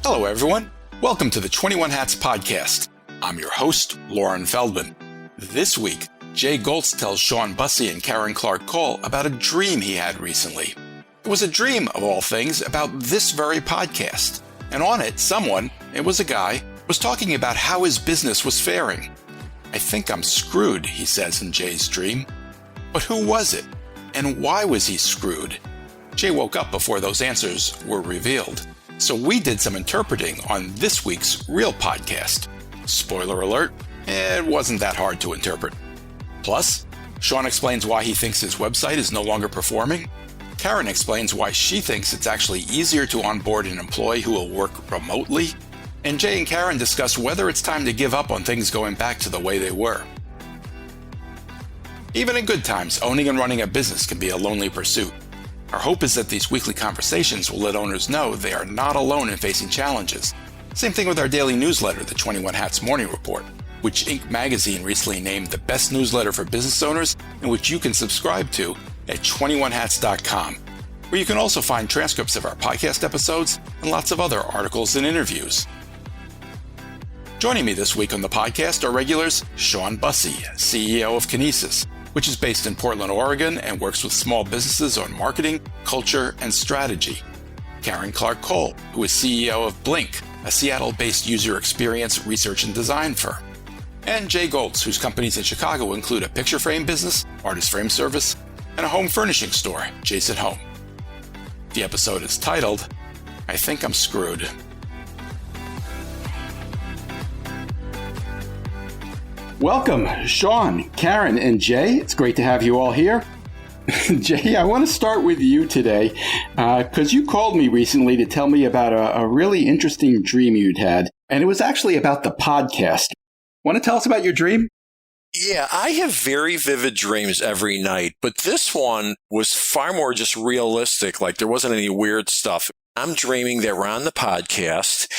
Hello, everyone. Welcome to the 21 Hats podcast. I'm your host, Lauren Feldman. This week, Jay Goltz tells Sean Bussey and Karen Clark Cole about a dream he had recently. It was a dream, of all things, about this very podcast. And on it, it was a guy, was talking about how his business was faring. I think I'm screwed, he says in Jay's dream. But who was it? And why was he screwed? Jay woke up before those answers were revealed. So we did some interpreting on this week's real podcast. Spoiler alert, it wasn't that hard to interpret. Plus, Sean explains why he thinks his website is no longer performing. Karen explains why she thinks it's actually easier to onboard an employee who will work remotely. And Jay and Karen discuss whether it's time to give up on things going back to the way they were. Even in good times, owning and running a business can be a lonely pursuit. Our hope is that these weekly conversations will let owners know they are not alone in facing challenges. Same thing with our daily newsletter, the 21 Hats Morning Report, which Inc. magazine recently named the best newsletter for business owners and which you can subscribe to at 21hats.com, where you can also find transcripts of our podcast episodes and lots of other articles and interviews. Joining me this week on the podcast are regulars Sean Bussey, CEO of Kinesis, which is based in Portland, Oregon, and works with small businesses on marketing, culture, and strategy. Karen Clark Cole, who is CEO of Blink, a Seattle-based user experience research and design firm. And Jay Goltz, whose companies in Chicago include a picture frame business, artist frame service, and a home furnishing store, Jason Home. The episode is titled, I Think I'm Screwed. Welcome, Sean, Karen, and Jay. It's great to have you all here. Jay, I want to start with you today because you called me recently to tell me about a really interesting dream you'd had, and it was actually about the podcast. Want to tell us about your dream? Yeah, I have very vivid dreams every night, but this one was far more just realistic, like there wasn't any weird stuff. I'm dreaming that we're on the podcast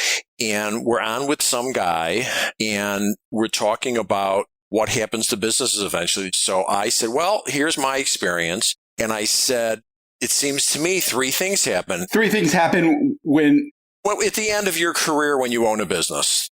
and we're on with some guy and we're talking about what happens to businesses eventually. So I said, well, here's my experience. And I said, it seems to me three things happen. Three things happen when? Well, at the end of your career when you own a business.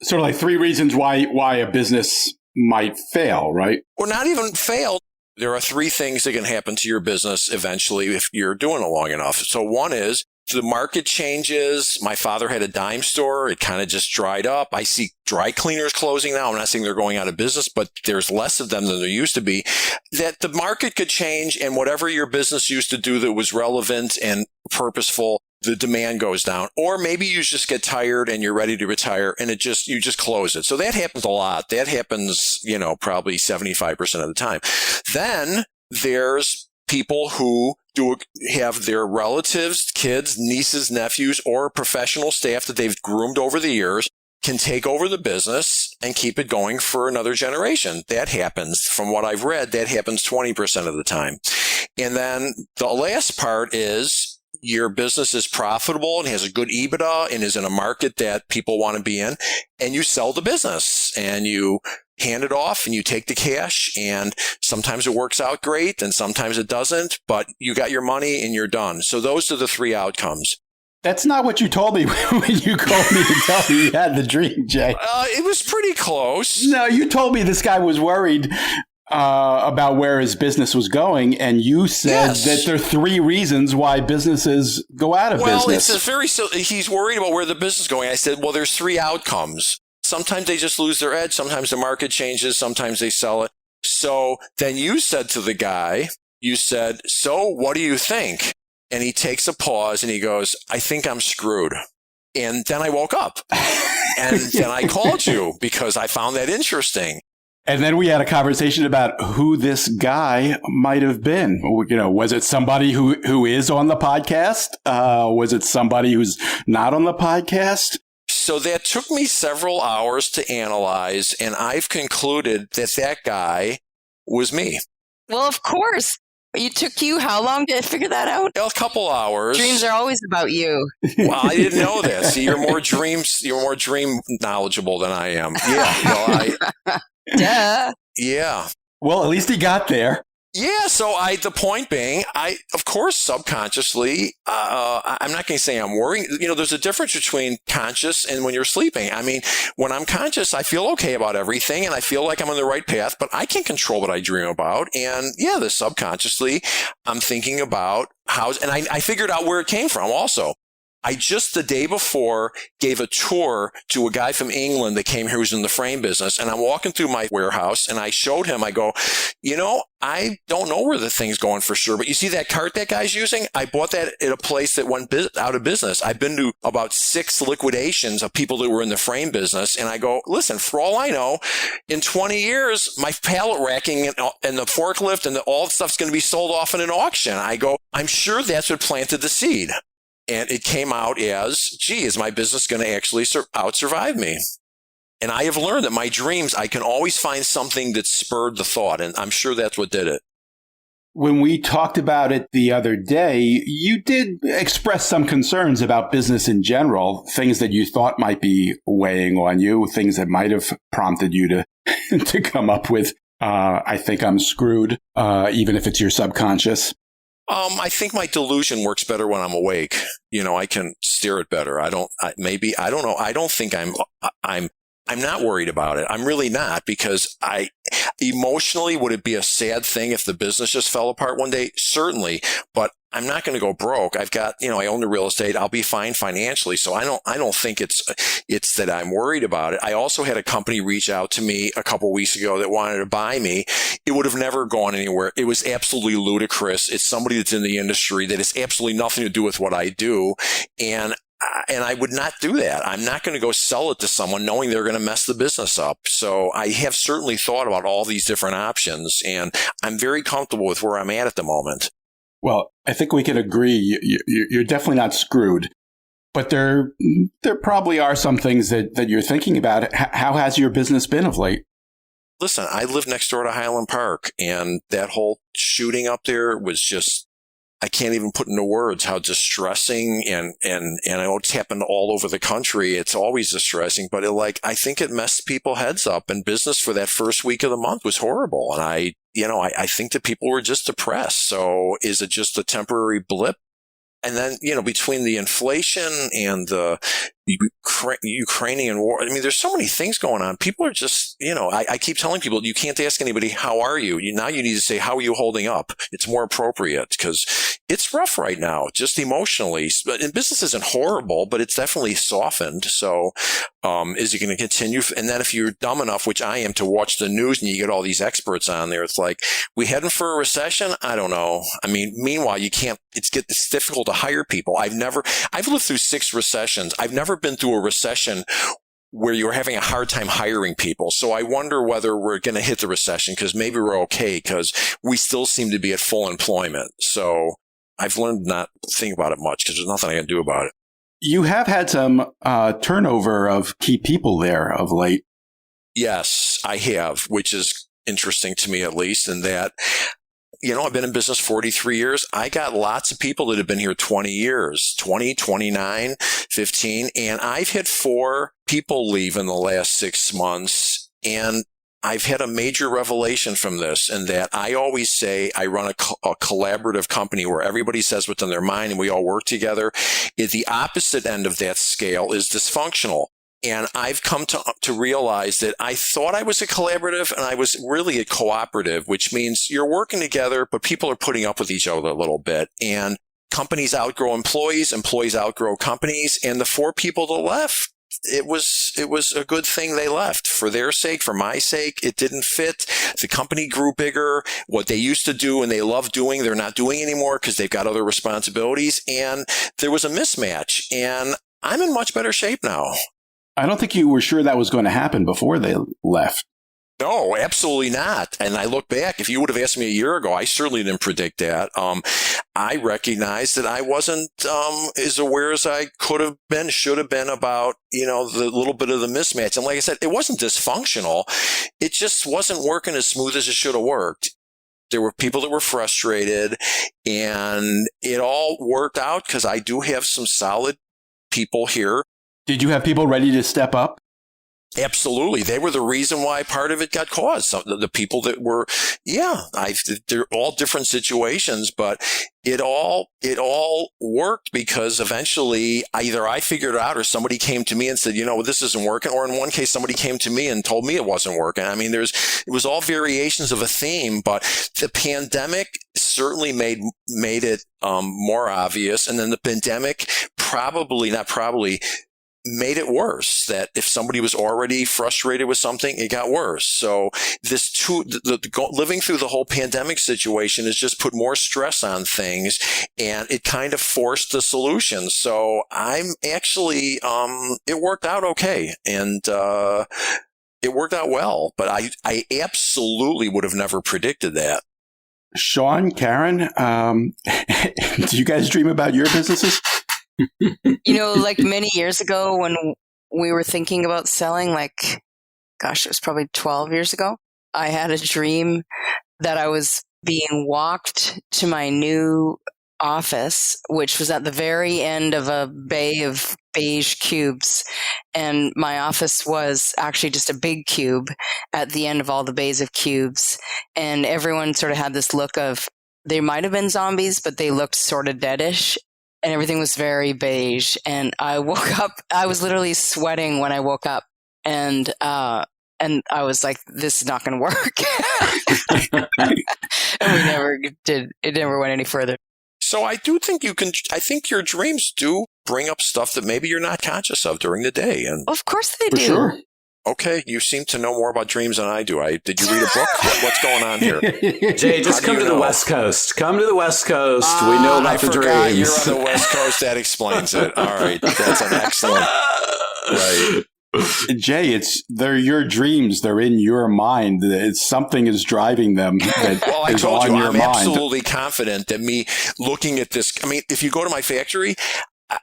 Sort of like three reasons why a business might fail, right? Or not even fail. There are three things that can happen to your business eventually if you're doing it long enough. So one is, the market changes. My father had a dime store. It kind of just dried up. I see dry cleaners closing now. I'm not saying they're going out of business, but there's less of them than there used to be. That the market could change and whatever your business used to do that was relevant and purposeful, the demand goes down. Or maybe you just get tired and you're ready to retire and you just close it. So that happens a lot. That happens, probably 75% of the time. Then there's people who have their relatives, kids, nieces, nephews, or professional staff that they've groomed over the years can take over the business and keep it going for another generation. That happens. From what I've read, that happens 20% of the time. And then the last part is your business is profitable and has a good EBITDA and is in a market that people want to be in, and you sell the business and you hand it off and you take the cash, and sometimes it works out great and sometimes it doesn't, but you got your money and you're done. So those are the three outcomes. That's not what you told me when you called me to tell me you had the dream, Jay. It was pretty close. No, you told me this guy was worried about where his business was going, and you said that there are three reasons why businesses go out of business. Well, he's worried about where the business is going. I said, well, there's three outcomes. Sometimes they just lose their edge. Sometimes the market changes. Sometimes they sell it. So then you said to the guy, so what do you think? And he takes a pause and he goes, I think I'm screwed. And then I woke up and then I called you because I found that interesting. And then we had a conversation about who this guy might have been. Was it somebody who is on the podcast? Was it somebody who's not on the podcast? So that took me several hours to analyze, and I've concluded that guy was me. Well, of course. It took you how long to figure that out? A couple hours. Dreams are always about you. Well, I didn't know that. See, you're more dream knowledgeable than I am. Yeah. Well, Duh. Yeah. Well, at least he got there. Yeah, so the point being, of course, subconsciously, I'm not going to say I'm worrying. There's a difference between conscious and when you're sleeping. I mean, when I'm conscious, I feel okay about everything and I feel like I'm on the right path, but I can't control what I dream about. And yeah, the subconsciously, I'm thinking about and I figured out where it came from also. I just the day before gave a tour to a guy from England that came here who's in the frame business. And I'm walking through my warehouse and I showed him, I go, I don't know where the thing's going for sure, but you see that cart that guy's using? I bought that at a place that went out of business. I've been to about 6 liquidations of people that were in the frame business. And I go, listen, for all I know, in 20 years, my pallet racking and the forklift and all the stuff's going to be sold off in an auction. I go, I'm sure that's what planted the seed. And it came out as, gee, is my business going to actually out-survive me? And I have learned that my dreams, I can always find something that spurred the thought. And I'm sure that's what did it. When we talked about it the other day, you did express some concerns about business in general, things that you thought might be weighing on you, things that might have prompted you to, to come up with, I think I'm screwed, even if it's your subconscious. I think my delusion works better when I'm awake. I can steer it better. I don't know. I don't think I'm not worried about it. I'm really not, because emotionally, would it be a sad thing if the business just fell apart one day? Certainly. But I'm not going to go broke. I've got, I own the real estate. I'll be fine financially. So I don't think it's that I'm worried about it. I also had a company reach out to me a couple of weeks ago that wanted to buy me. It would have never gone anywhere. It was absolutely ludicrous. It's somebody that's in the industry that has absolutely nothing to do with what I do. And I would not do that. I'm not going to go sell it to someone knowing they're going to mess the business up. So I have certainly thought about all these different options, and I'm very comfortable with where I'm at the moment. Well, I think we can agree you're definitely not screwed, but there probably are some things that you're thinking about. How has your business been of late? Listen, I live next door to Highland Park, and that whole shooting up there was just, I can't even put into words how distressing, and I know it's happened all over the country. It's always distressing, but I think it messed people's heads up, and business for that first week of the month was horrible. And I think that people were just depressed. So is it just a temporary blip? And then, between the inflation and the Ukrainian war, I mean, there's so many things going on. People are just, I keep telling people, you can't ask anybody, how are you? Now you need to say, how are you holding up? It's more appropriate, because it's rough right now, just emotionally. And business isn't horrible, but it's definitely softened. So, is it going to continue? And then if you're dumb enough, which I am, to watch the news and you get all these experts on there, it's like, we heading for a recession? I don't know. I mean, meanwhile, it's difficult to hire people. I've lived through 6 recessions. I've never been through a recession where you're having a hard time hiring people. So I wonder whether we're going to hit the recession, because maybe we're okay, because we still seem to be at full employment. So I've learned not to think about it much, because there's nothing I can do about it. You have had some turnover of key people there of late. Yes, I have, which is interesting to me, at least, in that, I've been in business 43 years. I got lots of people that have been here 20 years, 20, 29, 15, and I've had 4 people leave in the last 6 months. And I've had a major revelation from this, in that I always say I run a collaborative company where everybody says what's on their mind and we all work together. At the opposite end of that scale is dysfunctional. And I've come to realize that I thought I was a collaborative, and I was really a cooperative, which means you're working together, but people are putting up with each other a little bit. And companies outgrow employees, employees outgrow companies. And the 4 people that left, it was a good thing they left, for their sake, for my sake. It didn't fit. The company grew bigger. What they used to do and they love doing, they're not doing anymore, because they've got other responsibilities. And there was a mismatch, and I'm in much better shape now. I don't think you were sure that was going to happen before they left. No, absolutely not. And I look back, if you would have asked me a year ago, I certainly didn't predict that. I recognized that I wasn't as aware as I could have been, should have been, about, the little bit of the mismatch. And like I said, it wasn't dysfunctional. It just wasn't working as smooth as it should have worked. There were people that were frustrated, and it all worked out, because I do have some solid people here. Did you have people ready to step up? Absolutely. They were the reason why part of it got caused. So the people that were, they're all different situations, but it all worked because eventually either I figured it out or somebody came to me and said, this isn't working. Or in one case, somebody came to me and told me it wasn't working. I mean, it was all variations of a theme, but the pandemic certainly made it more obvious. And then the pandemic made it worse, that if somebody was already frustrated with something, it got worse. So living through the whole pandemic situation has just put more stress on things, and it kind of forced the solution. So I'm actually, it worked out okay. And, it worked out well, but I absolutely would have never predicted that. Sean, Karen, do you guys dream about your businesses? Like many years ago when we were thinking about selling, it was probably 12 years ago, I had a dream that I was being walked to my new office, which was at the very end of a bay of beige cubes. And my office was actually just a big cube at the end of all the bays of cubes. And everyone sort of had this look of, they might have been zombies, but they looked sort of deadish. And everything was very beige. And I woke up, I was literally sweating when I woke up. And I was like, this is not going to work. And we never did. It never went any further. So I do think I think your dreams do bring up stuff that maybe you're not conscious of during the day. And of course they For do. sure. okay, you seem to know more about dreams than I do. Did you read a book? What's going on here? Jay, just come to the West Coast. Come to the West Coast. We know about the forgot dreams. You're on the West Coast. That explains it. All right. That's an excellent. Right. Jay, they're your dreams. They're in your mind. Something is driving them. Well, I is told you, on your I'm mind. absolutely confident that me looking at this, I mean, if you go to my factory,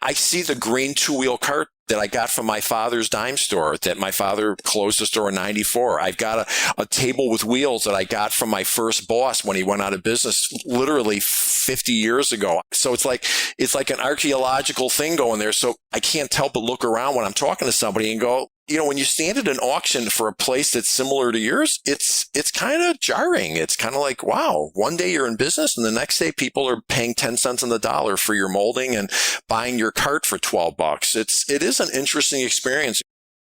I see the green two-wheel cart that I got from my father's dime store, that my father closed the store in 94. I've got a table with wheels that I got from my first boss when he went out of business literally 50 years ago. So it's like an archaeological thing going there. So I can't help but look around when I'm talking to somebody and go, when you stand at an auction for a place that's similar to yours, it's kind of jarring. It's kind of like, wow, one day you're in business and the next day people are paying 10 cents on the dollar for your molding and buying your cart for $12. It is an interesting experience.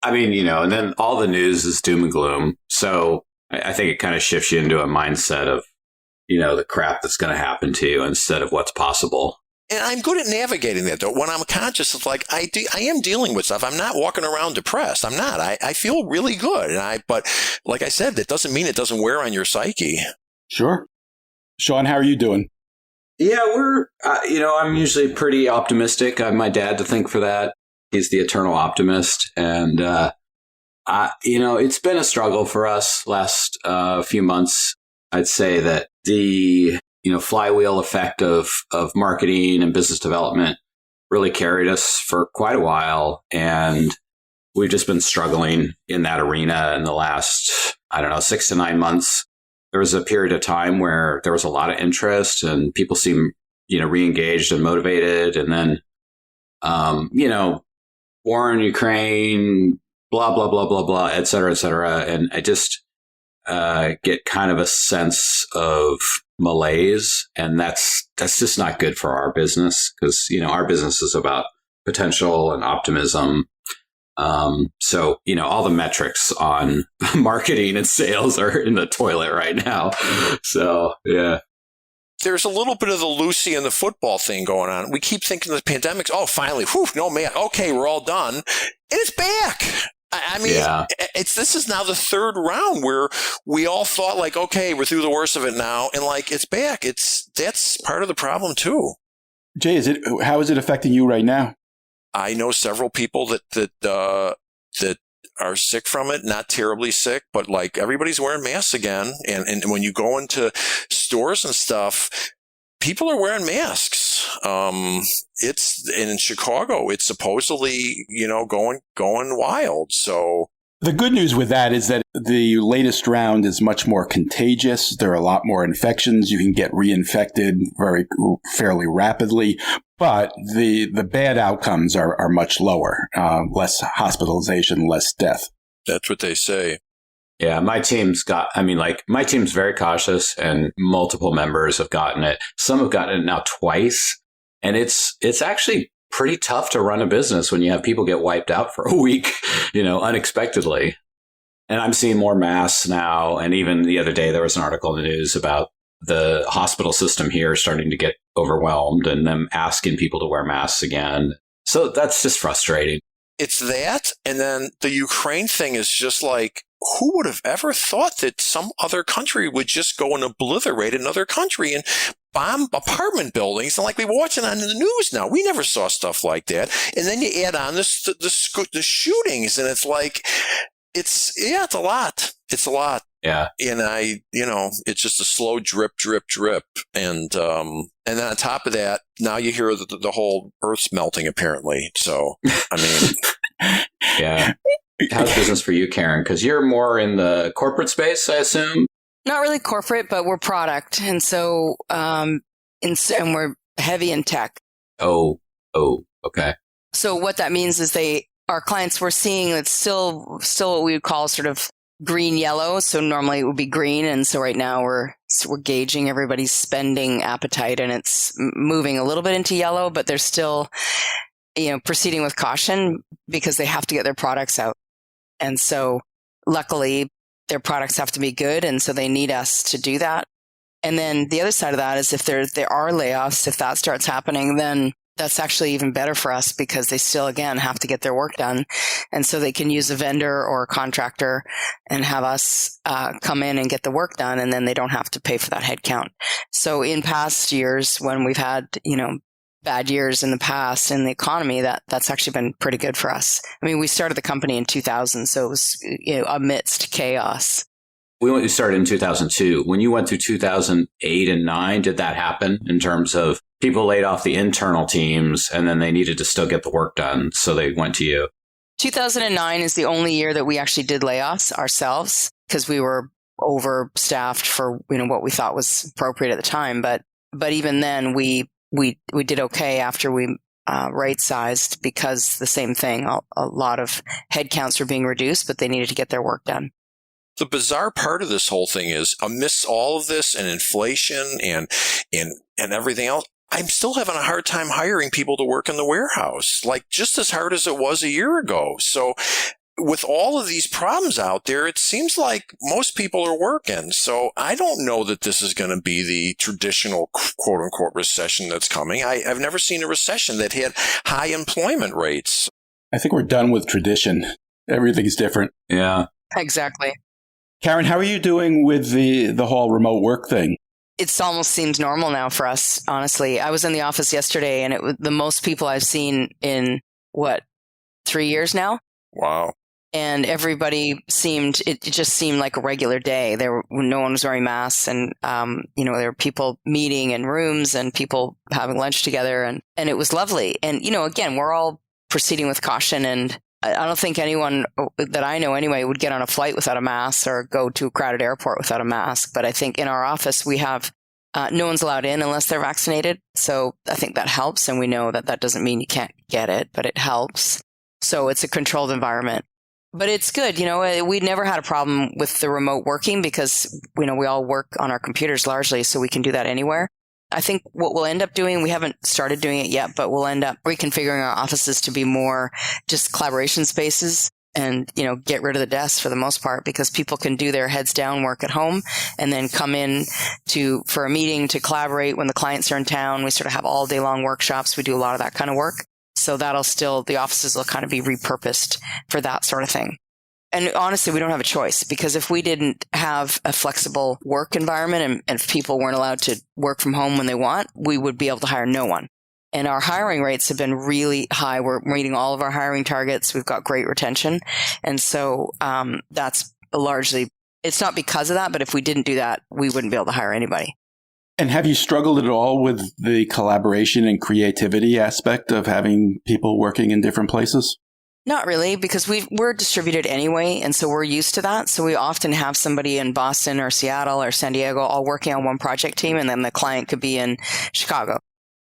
I mean, and then all the news is doom and gloom. So I think it kind of shifts you into a mindset of, the crap that's going to happen to you instead of what's possible. And I'm good at navigating that, though. When I'm conscious, it's like I am dealing with stuff. I'm not walking around depressed. I'm not. I feel really good. But like I said, that doesn't mean it doesn't wear on your psyche. Sure. Sean, how are you doing? Yeah, I'm usually pretty optimistic. I have my dad to thank for that. He's the eternal optimist. And, it's been a struggle for us last few months. I'd say that the flywheel effect of marketing and business development really carried us for quite a while. And we've just been struggling in that arena in the last, 6 to 9 months. There was a period of time where there was a lot of interest and people seemed, re-engaged and motivated. And then, war in Ukraine, blah, blah, blah, blah, blah, et cetera, et cetera. And I just get kind of a sense of malaise, and that's just not good for our business because our business is about potential and optimism. So all the metrics on marketing and sales are in the toilet right now. So yeah. There's a little bit of the Lucy and the football thing going on. We keep thinking the pandemic's, finally, no man, okay, we're all done, and it's back. I mean, yeah. This is now the third round where we all thought okay, we're through the worst of it now, and it's back. That's part of the problem too. Jay, how is it affecting you right now? I know several people that are sick from it, not terribly sick, but everybody's wearing masks again, and when you go into stores and stuff, people are wearing masks. It's in Chicago. It's supposedly, going wild. So the good news with that is that the latest round is much more contagious. There are a lot more infections. You can get reinfected fairly rapidly, but the bad outcomes are much lower. Less hospitalization, less death. That's what they say. Yeah, my team's very cautious, and multiple members have gotten it. Some have gotten it now twice. And it's actually pretty tough to run a business when you have people get wiped out for a week, unexpectedly. And I'm seeing more masks now. And even the other day, there was an article in the news about the hospital system here starting to get overwhelmed and them asking people to wear masks again. So that's just frustrating. It's that. And then the Ukraine thing is just like, who would have ever thought that some other country would just go and obliterate another country and bomb apartment buildings? And like we watch it on the news now, we never saw stuff like that. And then you add on the shootings, and it's like, it's a lot. It's a lot. Yeah. And it's just a slow drip, drip, drip. And then on top of that, now you hear the whole Earth's melting, apparently. So, I mean. Yeah. How's business for you, Karen? Because you're more in the corporate space, I assume? Not really corporate, but we're product. And so, and we're heavy in tech. Oh, okay. So what that means is our clients, we're seeing it's still what we would call sort of green yellow. So normally it would be green. And so right now we're gauging everybody's spending appetite, and it's moving a little bit into yellow, but they're still, proceeding with caution because they have to get their products out. And so luckily their products have to be good. And so they need us to do that. And then the other side of that is if there are layoffs, if that starts happening, then that's actually even better for us because they still, again, have to get their work done. And so they can use a vendor or a contractor and have us come in and get the work done. And then they don't have to pay for that headcount. So in past years, when we've had, bad years in the past in the economy, that's actually been pretty good for us. I mean, we started the company in 2000, so it was amidst chaos. We started in 2002. When you went through 2008 and 9, did that happen in terms of people laid off the internal teams and then they needed to still get the work done, so they went to you? 2009 is the only year that we actually did layoffs ourselves because we were overstaffed for what we thought was appropriate at the time. But even then, we did okay after we right-sized because the same thing, a lot of headcounts were being reduced, but they needed to get their work done. The bizarre part of this whole thing is, amidst all of this and inflation and everything else, I'm still having a hard time hiring people to work in the warehouse, like just as hard as it was a year ago. So with all of these problems out there, it seems like most people are working. So I don't know that this is going to be the traditional quote unquote recession that's coming. I've never seen a recession that had high employment rates. I think we're done with tradition. Everything's different. Yeah, exactly. Karen, how are you doing with the whole remote work thing? It almost seems normal now for us, honestly. I was in the office yesterday, and it was the most people I've seen in, 3 years now? Wow. And everybody it just seemed like a regular day. No one was wearing masks, and, there were people meeting in rooms and people having lunch together, and it was lovely. And, again, we're all proceeding with caution, and I don't think anyone that I know anyway would get on a flight without a mask or go to a crowded airport without a mask. But I think in our office, we have no one's allowed in unless they're vaccinated. So I think that helps. And we know that doesn't mean you can't get it, but it helps. So it's a controlled environment. But it's good. We never had a problem with the remote working because, we all work on our computers largely, so we can do that anywhere. I think what we'll end up doing, we haven't started doing it yet, but we'll end up reconfiguring our offices to be more just collaboration spaces and, get rid of the desks for the most part because people can do their heads down work at home and then come in for a meeting to collaborate when the clients are in town. We sort of have all day long workshops. We do a lot of that kind of work. So the offices will kind of be repurposed for that sort of thing. And honestly, we don't have a choice because if we didn't have a flexible work environment and if people weren't allowed to work from home when they want, we would be able to hire no one. And our hiring rates have been really high. We're meeting all of our hiring targets. We've got great retention. And so that's largely, it's not because of that, but if we didn't do that, we wouldn't be able to hire anybody. And have you struggled at all with the collaboration and creativity aspect of having people working in different places? Not really, because we're distributed anyway, and so we're used to that. So we often have somebody in Boston or Seattle or San Diego all working on one project team, and then the client could be in Chicago.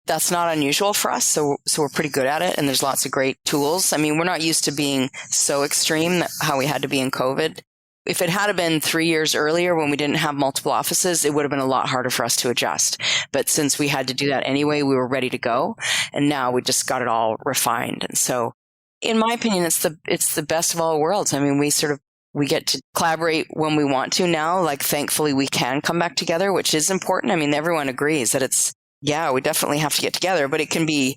that's not unusual for us. So we're pretty good at it. And there's lots of great tools. I mean, we're not used to being so extreme how we had to be in COVID. If it had been 3 years earlier when we didn't have multiple offices, it would have been a lot harder for us to adjust. But since we had to do that anyway, we were ready to go. And now we just got it all refined. And so in my opinion, it's the best of all worlds. I mean, we get to collaborate when we want to now. Like, thankfully, we can come back together, which is important. I mean, everyone agrees that we definitely have to get together, but it can be,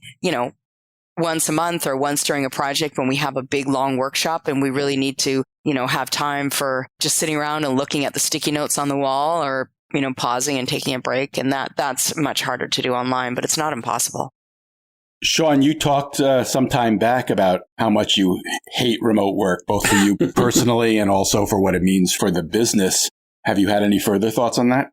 once a month or once during a project when we have a big, long workshop and we really need to, have time for just sitting around and looking at the sticky notes on the wall or, pausing and taking a break. And that's much harder to do online, but it's not impossible. Sean, you talked some time back about how much you hate remote work, both for you personally and also for what it means for the business. Have you had any further thoughts on that?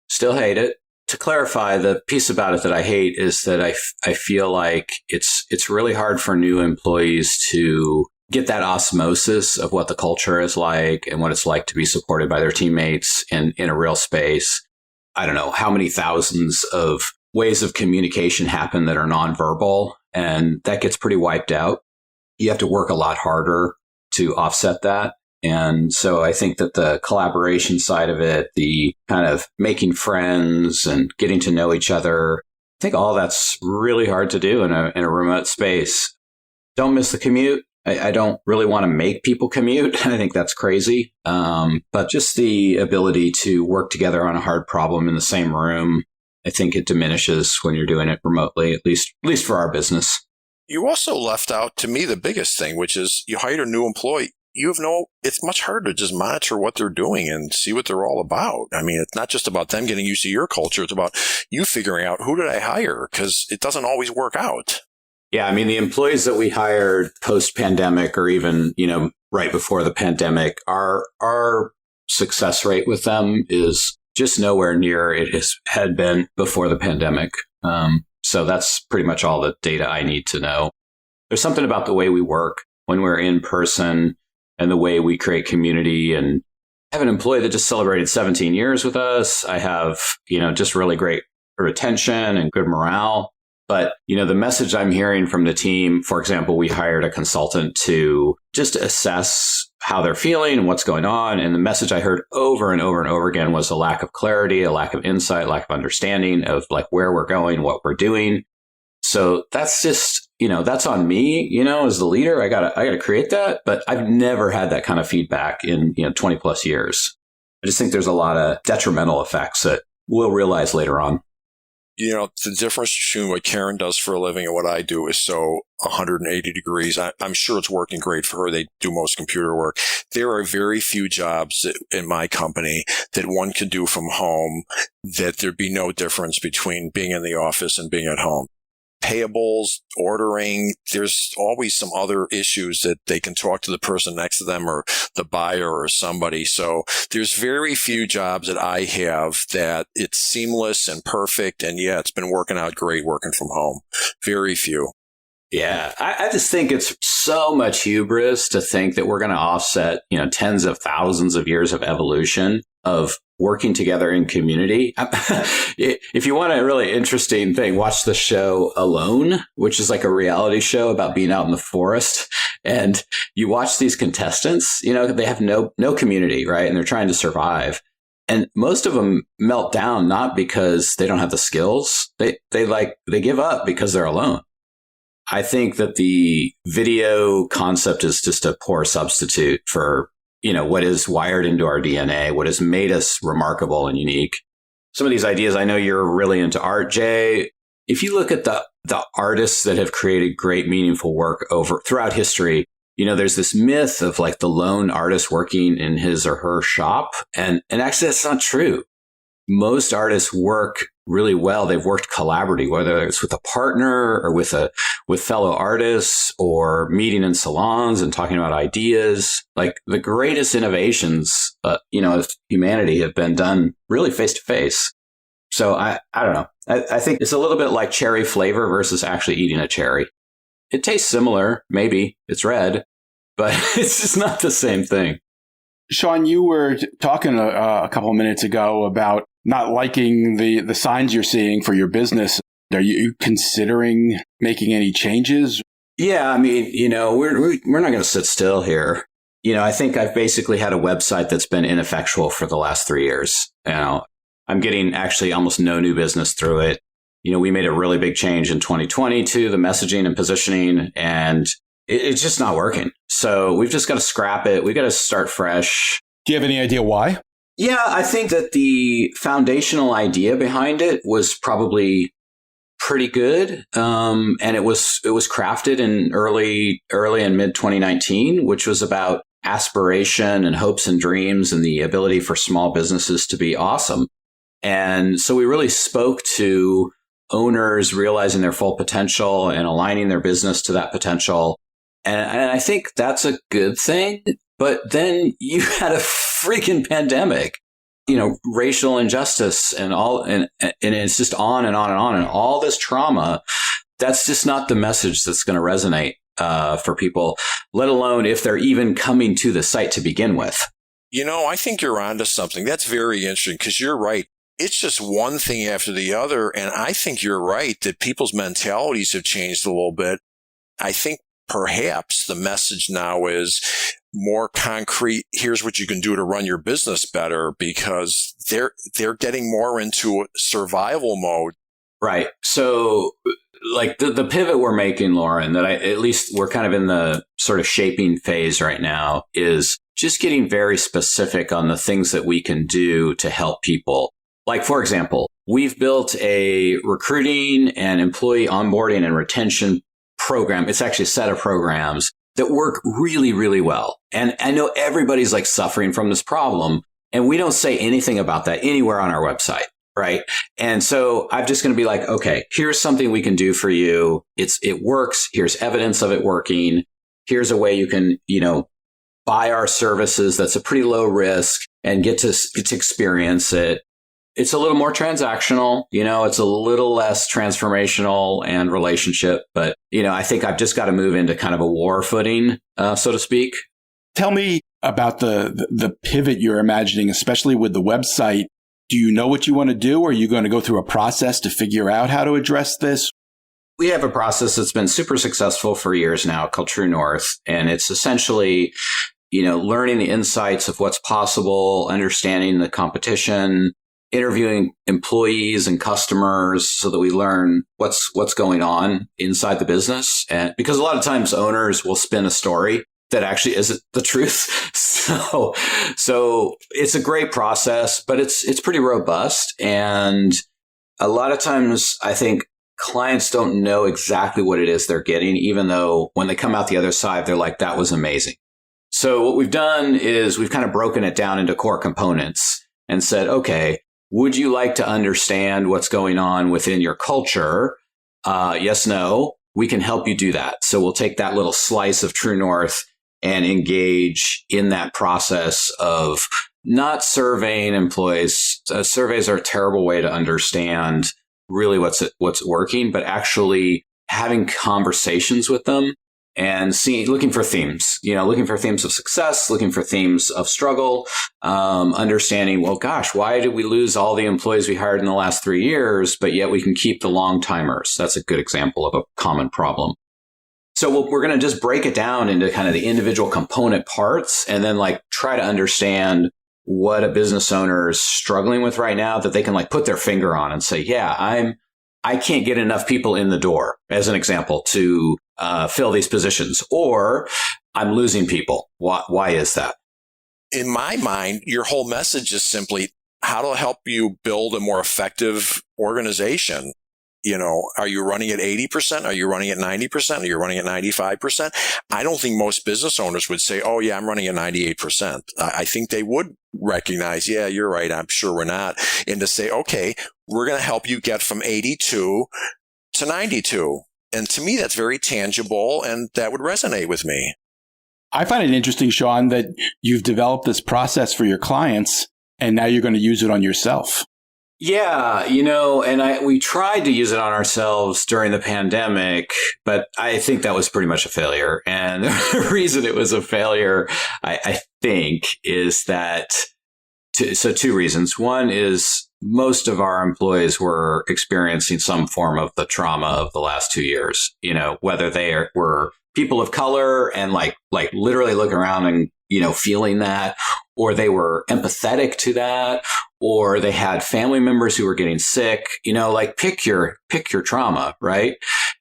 Still hate it. To clarify, the piece about it that I hate is that I feel like it's really hard for new employees to get that osmosis of what the culture is like and what it's like to be supported by their teammates in a real space. I don't know how many thousands of ways of communication happen that are nonverbal, and that gets pretty wiped out. You have to work a lot harder to offset that. And so I think that the collaboration side of it, the kind of making friends and getting to know each other, I think all that's really hard to do in a remote space. Don't miss the commute. I don't really want to make people commute. I think that's crazy. But just the ability to work together on a hard problem in the same room, I think it diminishes when you're doing it remotely, at least for our business. You also left out, to me, the biggest thing, which is you hired a new employee. It's much harder to just monitor what they're doing and see what they're all about. I mean, it's not just about them getting used to your culture. It's about you figuring out, who did I hire? Because it doesn't always work out. Yeah. I mean, the employees that we hired post-pandemic or even, right before the pandemic, our success rate with them is just nowhere near had been before the pandemic. So that's pretty much all the data I need to know. There's something about the way we work when we're in person and the way we create community. And I have an employee that just celebrated 17 years with us. I have, just really great retention and good morale. But, the message I'm hearing from the team, for example, we hired a consultant to just assess how they're feeling and what's going on. And the message I heard over and over and over again was a lack of clarity, a lack of insight, lack of understanding of like where we're going, what we're doing. So that's just, that's on me, as the leader. I gotta create that. But I've never had that kind of feedback in, 20 plus years. I just think there's a lot of detrimental effects that we'll realize later on. The difference between what Karen does for a living and what I do is so 180 degrees. I'm sure it's working great for her. They do most computer work. There are very few jobs in my company that one could do from home that there'd be no difference between being in the office and being at home. Payables, ordering, there's always some other issues that they can talk to the person next to them or the buyer or somebody. So there's very few jobs that I have that it's seamless and perfect. And yeah, it's been working out great working from home. Very few. Yeah, I just think it's so much hubris to think that we're going to offset, tens of thousands of years of evolution of working together in community. If you want a really interesting thing, watch the show Alone, which is like a reality show about being out in the forest. And you watch these contestants, they have no community, right? And they're trying to survive. And most of them melt down, not because they don't have the skills. They give up because they're alone. I think that the video concept is just a poor substitute for, what is wired into our DNA, what has made us remarkable and unique. Some of these ideas, I know you're really into art, Jay. If you look at the artists that have created great, meaningful work throughout history, there's this myth of like the lone artist working in his or her shop. And actually, that's not true. Most artists work really well. They've worked collaboratively, whether it's with a partner or with fellow artists or meeting in salons and talking about ideas. Like the greatest innovations, of humanity have been done really face to face. So I don't know. I think it's a little bit like cherry flavor versus actually eating a cherry. It tastes similar. Maybe it's red, but it's just not the same thing. Sean, you were talking a couple of minutes ago about not liking the signs you're seeing for your business Are you considering making any changes? Yeah, I mean, we're not going to sit still here. I think I've basically had a website that's been ineffectual for the last 3 years. I'm getting actually almost no new business through it. We made a really big change in 2020 to the messaging and positioning, and it's just not working. So we've just got to scrap it. We've got to start fresh. Do you have any idea why? Yeah, I think that the foundational idea behind it was probably pretty good. And it was crafted in early and mid 2019, which was about aspiration and hopes and dreams and the ability for small businesses to be awesome. And so we really spoke to owners realizing their full potential and aligning their business to that potential. And I think that's a good thing. But then you had a freaking pandemic, racial injustice and it's just on and on and on. And all this trauma, that's just not the message that's going to resonate for people, let alone if they're even coming to the site to begin with. I think you're onto something. That's very interesting because you're right. It's just one thing after the other. And I think you're right that people's mentalities have changed a little bit. I think perhaps the message now is more concrete. Here's what you can do to run your business better, because they're getting more into survival mode. Right. So like the pivot we're making, Lauren, that at least we're kind of in the sort of shaping phase right now, is just getting very specific on the things that we can do to help people. Like, for example, we've built a recruiting and employee onboarding and retention program. It's actually a set of programs that work really, really well. And I know everybody's like suffering from this problem, and we don't say anything about that anywhere on our website. Right. And so I'm just going to be like, okay, here's something we can do for you. It works. Here's evidence of it working. Here's a way you can, buy our services. That's a pretty low risk and get to experience it. It's a little more transactional, it's a little less transformational and relationship. But, I think I've just got to move into kind of a war footing, so to speak. Tell me about the pivot you're imagining, especially with the website. Do you know what you want to do? Or are you going to go through a process to figure out how to address this? We have a process that's been super successful for years now called True North. And it's essentially, learning the insights of what's possible, understanding the competition, interviewing employees and customers so that we learn what's going on inside the business. And because a lot of times owners will spin a story that actually isn't the truth. So it's a great process, but it's pretty robust. And a lot of times I think clients don't know exactly what it is they're getting, even though when they come out the other side, they're like, that was amazing. So what we've done is we've kind of broken it down into core components and said, okay, would you like to understand what's going on within your culture? Yes, no, we can help you do that. So we'll take that little slice of True North and engage in that process of not surveying employees. Surveys are a terrible way to understand really what's working, but actually having conversations with them and looking for themes, looking for themes of success, looking for themes of struggle, understanding, well, gosh, why did we lose all the employees we hired in the last 3 years, but yet we can keep the long timers? That's a good example of a common problem. So we're going to just break it down into kind of the individual component parts and then try to understand what a business owner is struggling with right now that they can put their finger on and say, yeah, I can't get enough people in the door, as an example, to fill these positions, or I'm losing people. Why is that? In my mind, your whole message is simply how to help you build a more effective organization. Are you running at 80%? Are you running at 90%? Are you running at 95%? I don't think most business owners would say, oh, yeah, I'm running at 98%. I think they would recognize, yeah, you're right. I'm sure we're not. And to say, okay, we're going to help you get from 82 to 92. And to me, that's very tangible, and that would resonate with me. I find it interesting, Sean, that you've developed this process for your clients, and now you're going to use it on yourself. Yeah, and we tried to use it on ourselves during the pandemic, but I think that was pretty much a failure. And the reason it was a failure, I think, is that two reasons. One is most of our employees were experiencing some form of the trauma of the last 2 years, whether were people of color and like literally looking around and, feeling that, or they were empathetic to that, or they had family members who were getting sick, pick your trauma, right?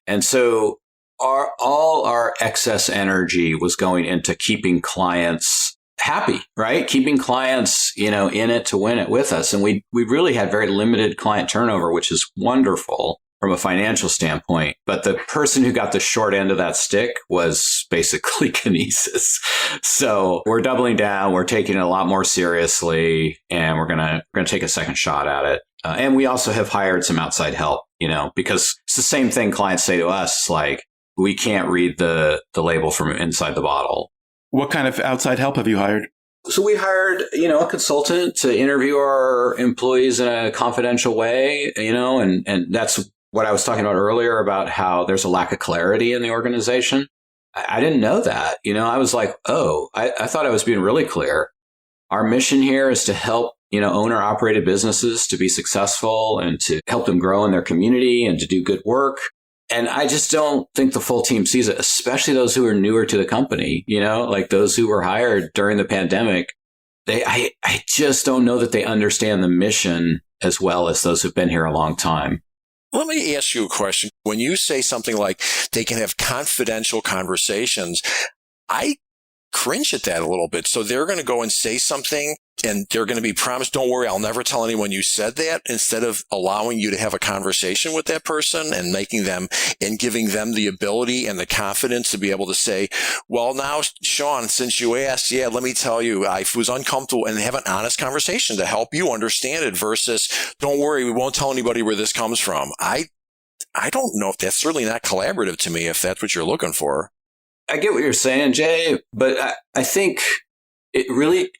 And so all our excess energy was going into keeping clients happy, right? Keeping clients, in it to win it with us. And we really had very limited client turnover, which is wonderful from a financial standpoint. But the person who got the short end of that stick was basically Kinesis. So we're doubling down. We're taking it a lot more seriously, and we're gonna take a second shot at it. And we also have hired some outside help, because it's the same thing clients say to us, like, we can't read the label from inside the bottle. What kind of outside help have you hired? So we hired, a consultant to interview our employees in a confidential way, and that's what I was talking about earlier about how there's a lack of clarity in the organization. I didn't know that. I was like, I thought I was being really clear. Our mission here is to help, owner-operated businesses to be successful and to help them grow in their community and to do good work. And I just don't think the full team sees it, especially those who are newer to the company, like those who were hired during the pandemic. I just don't know that they understand the mission as well as those who've been here a long time. Let me ask you a question. When you say something like they can have confidential conversations, I cringe at that a little bit. So they're going to go and say something and they're going to be promised, don't worry, I'll never tell anyone you said that, instead of allowing you to have a conversation with that person and making them and giving them the ability and the confidence to be able to say, well, now, Sean, since you asked, let me tell you, I was uncomfortable, and have an honest conversation to help you understand it versus, don't worry, we won't tell anybody where this comes from. I don't know if that's certainly not collaborative to me, if that's what you're looking for. I get what you're saying, Jay, but I think it really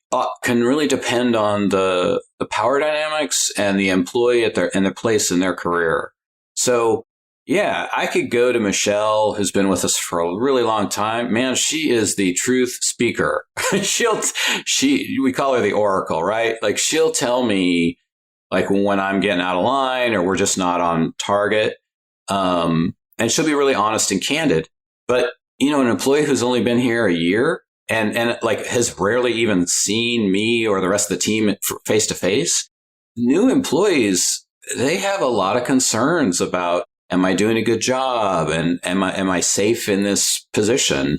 can really depend on the power dynamics and the employee and their place in their career. So, I could go to Michelle, who's been with us for a really long time. Man, she is the truth speaker. We call her the Oracle, right? Like, she'll tell me, like, when I'm getting out of line or we're just not on target. And she'll be really honest and candid. But, an employee who's only been here a year, and like has rarely even seen me or the rest of the team face to face. New employees, they have a lot of concerns about, am I doing a good job? And am I safe in this position?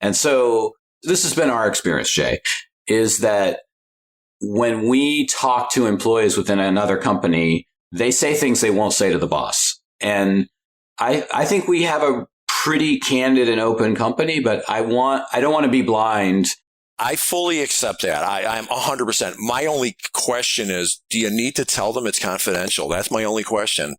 And so this has been our experience, Jay, is that when we talk to employees within another company, they say things they won't say to the boss. And I think we have a pretty candid and open company, but I don't want to be blind. I fully accept that. I'm 100%. My only question is, do you need to tell them it's confidential? That's my only question.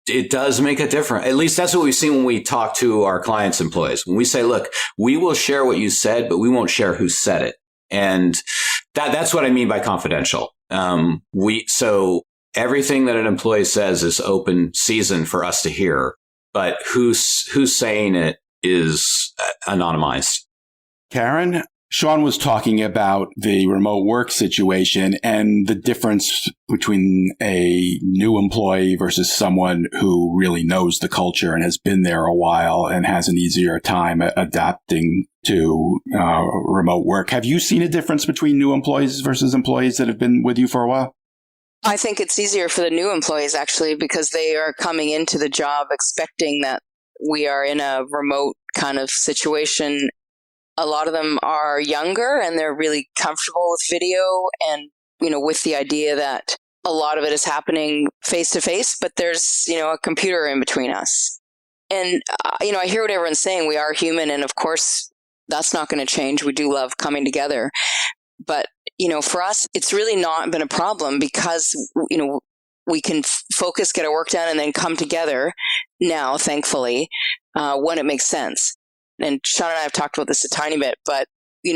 It does make a difference. At least that's what we've seen when we talk to our clients' employees. When we say, look, we will share what you said, but we won't share who said it. And that's what I mean by confidential. So everything that an employee says is open season for us to hear. But who's saying it is anonymized. Karen, Sean was talking about the remote work situation and the difference between a new employee versus someone who really knows the culture and has been there a while and has an easier time adapting to remote work. Have you seen a difference between new employees versus employees that have been with you for a while? I think it's easier for the new employees, actually, because they are coming into the job expecting that we are in a remote kind of situation. A lot of them are younger and they're really comfortable with video and, with the idea that a lot of it is happening face to face, but there's, a computer in between us. And, I hear what everyone's saying. We are human. And of course, that's not going to change. We do love coming together. But, for us, it's really not been a problem because, we can focus, get our work done, and then come together now, thankfully, when it makes sense. And Sean and I have talked about this a tiny bit, but, we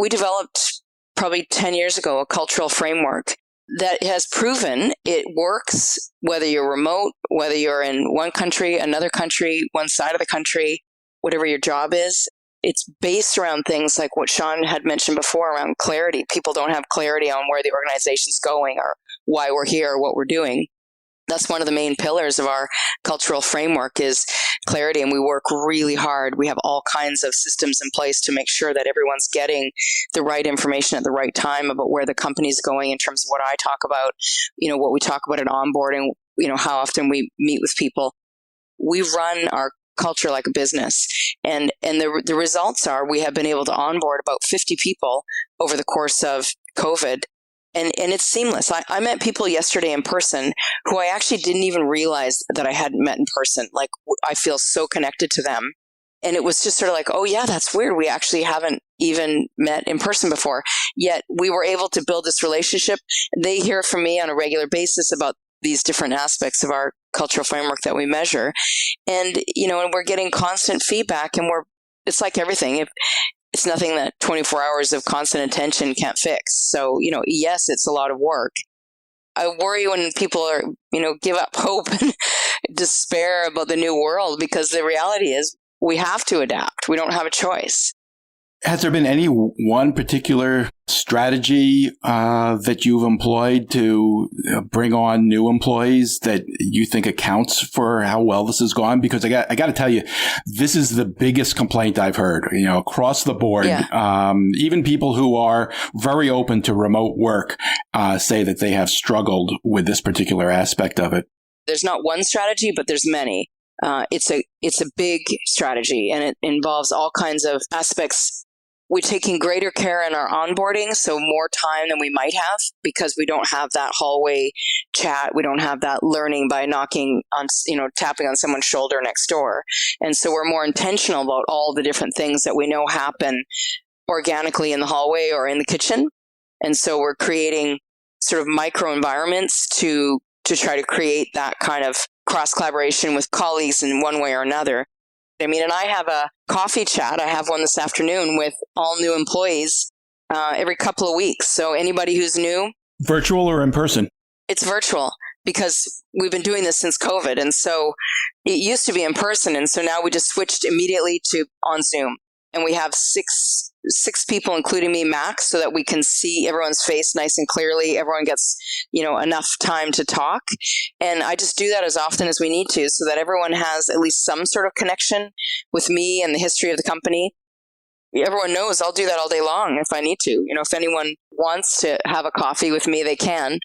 developed probably 10 years ago a cultural framework that has proven it works, whether you're remote, whether you're in one country, another country, one side of the country, whatever your job is. it's based around things like what Sean had mentioned before around clarity. People don't have clarity on where the organization's going or why we're here or what we're doing. That's one of the main pillars of our cultural framework is clarity. And we work really hard. We have all kinds of systems in place to make sure that everyone's getting the right information at the right time about where the company's going in terms of what I talk about, what we talk about at onboarding, how often we meet with people. We run our culture like a business. And the results are we have been able to onboard about 50 people over the course of COVID. And it's seamless. I met people yesterday in person who I actually didn't even realize that I hadn't met in person. Like, I feel so connected to them. And it was just sort of like, oh yeah, that's weird. We actually haven't even met in person before. Yet we were able to build this relationship. They hear from me on a regular basis about these different aspects of our cultural framework that we measure. And, and we're getting constant feedback, and it's like everything. It's nothing that 24 hours of constant attention can't fix. So, yes, it's a lot of work. I worry when people are, give up hope and despair about the new world, because the reality is we have to adapt. We don't have a choice. Has there been any one particular strategy that you've employed to bring on new employees that you think accounts for how well this has gone? Because I got to tell you, this is the biggest complaint I've heard, across the board. Yeah. Even people who are very open to remote work say that they have struggled with this particular aspect of it. There's not one strategy, but there's many. It's a big strategy, and it involves all kinds of aspects. We're taking greater care in our onboarding, so more time than we might have, because we don't have that hallway chat. We don't have that learning by knocking on, tapping on someone's shoulder next door. And so we're more intentional about all the different things that we know happen organically in the hallway or in the kitchen. And so we're creating sort of micro environments to try to create that kind of cross collaboration with colleagues in one way or another. And I have a coffee chat. I have one this afternoon with all new employees every couple of weeks. So anybody who's new. Virtual or in person? It's virtual, because we've been doing this since COVID. And so it used to be in person. And so now we just switched immediately to on Zoom. And we have six people, including me, max, so that we can see everyone's face nice and clearly. Everyone gets, enough time to talk. And I just do that as often as we need to, so that everyone has at least some sort of connection with me and the history of the company. Everyone knows I'll do that all day long if I need to. If anyone wants to have a coffee with me, they can.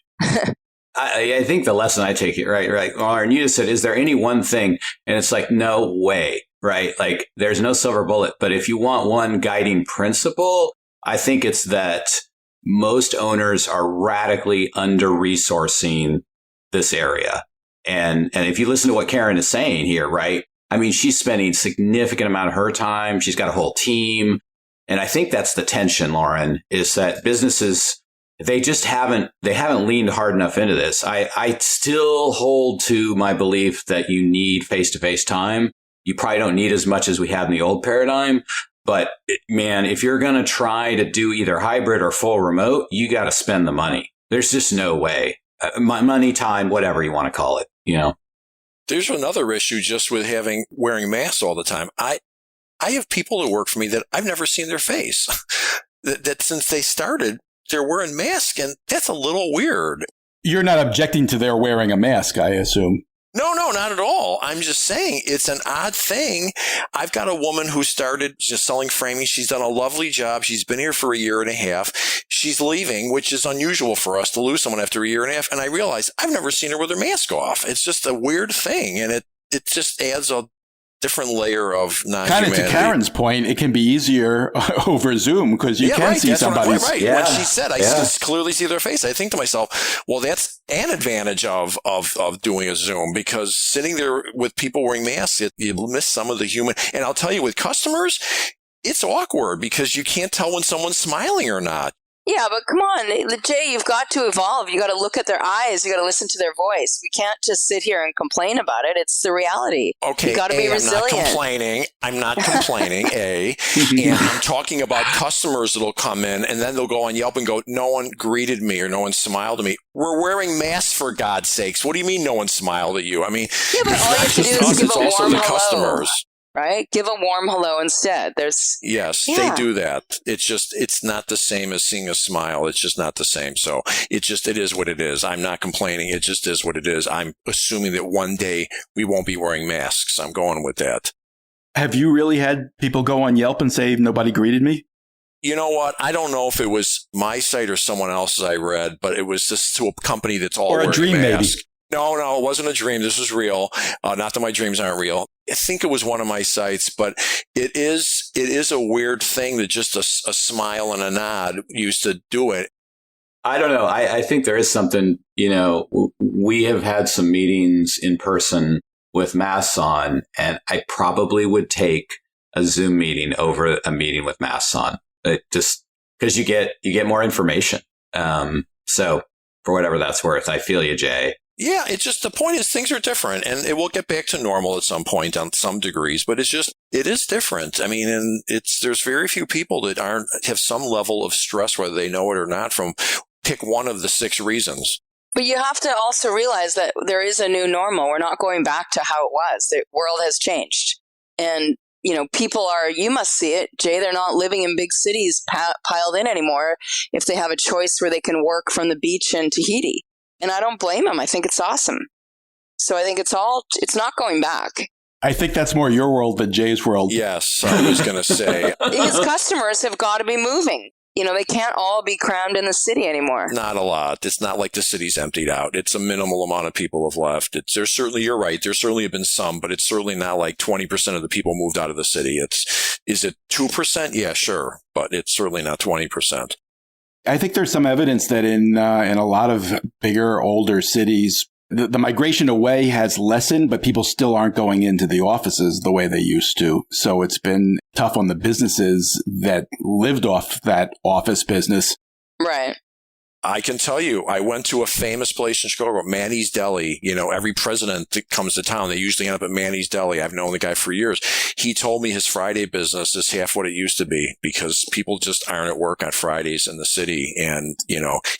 I think the lesson I take here, right. Lauren, you just said, is there any one thing? And it's like, no way. Right? Like, there's no silver bullet. But if you want one guiding principle, I think it's that most owners are radically under-resourcing this area. And if you listen to what Karen is saying here, right? She's spending a significant amount of her time. She's got a whole team. And I think that's the tension, Lauren, is that businesses, they haven't leaned hard enough into this. I still hold to my belief that you need face-to-face time. You probably don't need as much as we had in the old paradigm. But man, if you're going to try to do either hybrid or full remote, you got to spend the money. There's just no way. Money, time, whatever you want to call it, There's another issue just with wearing masks all the time. I have people that work for me that I've never seen their face. that since they started, they're wearing masks, and that's a little weird. You're not objecting to their wearing a mask, I assume. No, not at all. I'm just saying it's an odd thing. I've got a woman who started just selling framing. She's done a lovely job. She's been here for a year and a half. She's leaving, which is unusual for us to lose someone after a year and a half. And I realized I've never seen her with her mask off. It's just a weird thing. And it just adds a different layer of non-humanity. Kind of to Karen's point, it can be easier over Zoom because you can see somebody's. Right. Yeah. When she said, I just clearly see their face. I think to myself, well, that's an advantage of doing a Zoom, because sitting there with people wearing masks, you miss some of the human. And I'll tell you, with customers, it's awkward because you can't tell when someone's smiling or not. Yeah, but come on, Jay, you've got to evolve. You got to look at their eyes. You got to listen to their voice. We can't just sit here and complain about it. It's the reality. Okay, you got to be resilient. I'm not complaining, A. And I'm talking about customers that'll come in and then they'll go on Yelp and go, no one greeted me or no one smiled at me. We're wearing masks, for God's sakes. What do you mean no one smiled at you? Yeah, but all you have to do is give a warm hello. Customers. right? Give a warm hello instead. Yes, Yeah. they do that. It's not the same as seeing a smile. It's just not the same. So it is what it is. I'm not complaining. It just is what it is. I'm assuming that one day we won't be wearing masks. I'm going with that. Have you really had people go on Yelp and say nobody greeted me? You know what? I don't know if it was my site or someone else's I read, but it was just to a company that's all Or a wearing dream, masks. maybe. No, it wasn't a dream. This was real. Not that my dreams aren't real. I think it was one of my sites, but it is a weird thing that just a smile and a nod used to do it. I don't know. I think there is something, we have had some meetings in person with masks on, and I probably would take a Zoom meeting over a meeting with masks on. It just because you get more information. So for whatever that's worth, I feel you, Jay. Yeah, it's just the point is things are different, and it will get back to normal at some point on some degrees, but it is different. I mean, and there's very few people that have some level of stress, whether they know it or not, from pick one of the 6 reasons. But you have to also realize that there is a new normal. We're not going back to how it was. The world has changed. And, people you must see it, Jay, they're not living in big cities piled in anymore if they have a choice where they can work from the beach in Tahiti. And I don't blame them. I think it's awesome. So I think it's not going back. I think that's more your world than Jay's world. Yes, I was going to say. His customers have got to be moving. They can't all be crammed in the city anymore. Not a lot. It's not like the city's emptied out. It's a minimal amount of people have left. You're right. There certainly have been some, but it's certainly not like 20% of the people moved out of the city. Is it 2%? Yeah, sure. But it's certainly not 20%. I think there's some evidence that in a lot of bigger, older cities, the migration away has lessened, but people still aren't going into the offices the way they used to. So it's been tough on the businesses that lived off that office business. Right. I can tell you, I went to a famous place in Chicago, Manny's Deli. Every president that comes to town, they usually end up at Manny's Deli. I've known the guy for years. He told me his Friday business is half what it used to be because people just aren't at work on Fridays in the city. And,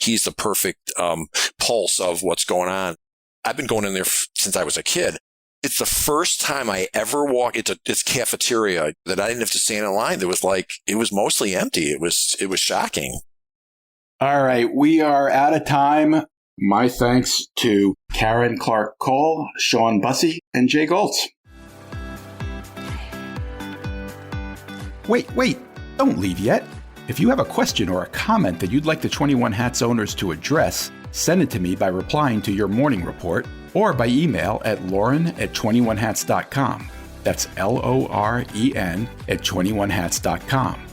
he's the perfect pulse of what's going on. I've been going in there since I was a kid. It's the first time I ever walked into this cafeteria that I didn't have to stand in line. It was mostly empty. It was shocking. All right, we are out of time. My thanks to Karen Clark Cole, Sean Bussey, and Jay Goltz. Wait, don't leave yet. If you have a question or a comment that you'd like the 21 Hats owners to address, send it to me by replying to your morning report or by email at lauren@21hats.com. That's LOREN@21hats.com.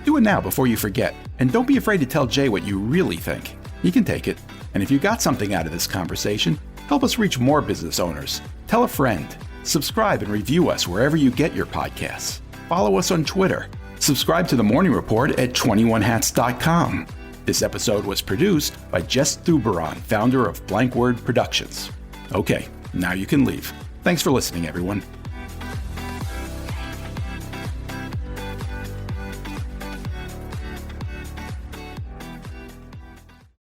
Do it now before you forget. And don't be afraid to tell Jay what you really think. He can take it. And if you got something out of this conversation, help us reach more business owners. Tell a friend. Subscribe and review us wherever you get your podcasts. Follow us on Twitter. Subscribe to the Morning Report at 21hats.com. This episode was produced by Jess Thuberon, founder of Blank Word Productions. Okay, now you can leave. Thanks for listening, everyone.